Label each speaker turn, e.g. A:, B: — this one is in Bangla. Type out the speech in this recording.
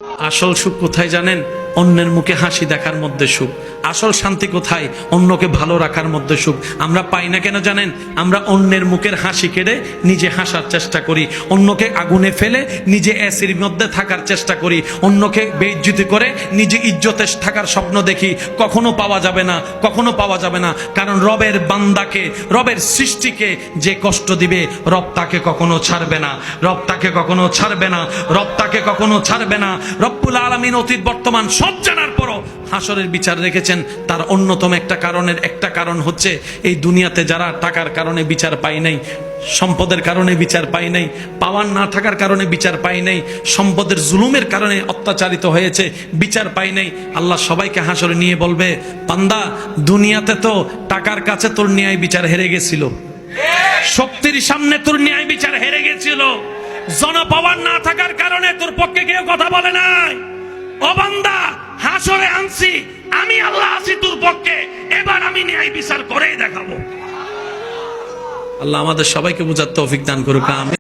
A: আসল সুখ কোথায় জানেন? অন্যের মুখে হাসি দেখার মধ্যে সুখ। আসল শান্তি কোথায়? অন্যকে ভালো রাখার মধ্যে সুখ। আমরা পাই না কেন জানেন? আমরা অন্যের মুখের হাসি কেড়ে নিজে হাসার চেষ্টা করি, অন্যকে আগুনে ফেলে নিজে এসির মধ্যে থাকার চেষ্টা করি, অন্যকে বেইজ্জতি করে নিজে ইজ্জতে থাকার স্বপ্ন দেখি। কখনো পাওয়া যাবে না, কখনো পাওয়া যাবে না। কারণ রবের বান্দাকে, রবের সৃষ্টিকে যে কষ্ট দিবে, রব তাকে কখনো ছাড়বে না, রব তাকে কখনো ছাড়বে না, রব তাকে কখনো ছাড়বে না। রব্বুল আলামিন অতীত বর্তমান সব জানার পরও হাসরের বিচার রেখেছেন। তার অন্যতম একটা কারণ হচ্ছে এই দুনিয়াতে যারা টাকার কারণে বিচার পায় নাই, সম্পদের কারণে বিচার পায় নাই, পাওয়ার না থাকার কারণে বিচার পায় নাই, সম্পদের জুলুমের কারণে অত্যাচারিত হয়েছে, বিচার পায় নাই। আল্লাহ সবাইকে হাসরে নিয়ে বলবে, বান্দা দুনিয়াতে তো টাকার কাছে তোর ন্যায় বিচার হেরে গেছিল, শক্তির সামনে তোর ন্যায় বিচার হেরে গেছিল, জনপাওয়ার না থাকার কারণে তোর পক্ষে কেউ কথা বলে নাই। ও বান্দা, হাসরে আনছি আমি, আল্লাহ আছি তোর পক্ষে, এবার আমি ন্যায় বিচার করেই দেখাবো। আল্লাহ আমাদের সবাইকে বুঝার তৌফিক দান করুক, আমিন।